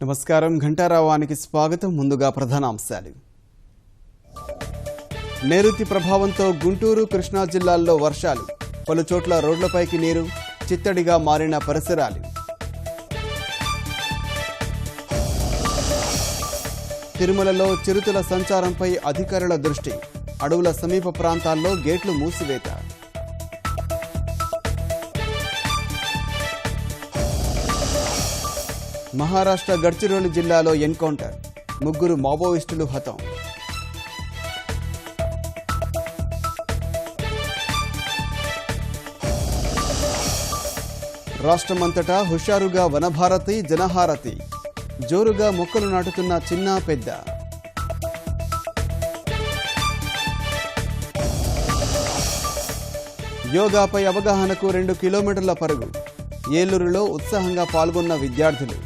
నమస్కారం ఘంటారావానికి స్వాగతం. ముందుగా ప్రధానాంశాలు. నైరుతి ప్రభావంతో గుంటూరు, కృష్ణా జిల్లాల్లో వర్షాలు, పలు చోట్ల రోడ్లపైకి నీరు, చిత్తడిగా మారిన పరిసరాలు. తిరుమలలో చిరుతల సంచారంపై అధికారుల దృష్టి, అడవుల సమీప ప్రాంతాల్లో గేట్లు మూసివేత. మహారాష్ట్ర గడ్చిరోలి జిల్లాలో ఎన్కౌంటర్, 3 మావోయిస్టులు హతం. రాష్ట్రమంతటా హుషారుగా వనభారతి, జనహారతి, జోరుగా మొక్కలు నాటుతున్న చిన్న పెద్ద. యోగాపై అవగాహనకు 2 కిలోమీటర్ల పరుగు, ఏలూరులో ఉత్సాహంగా పాల్గొన్న విద్యార్థులు.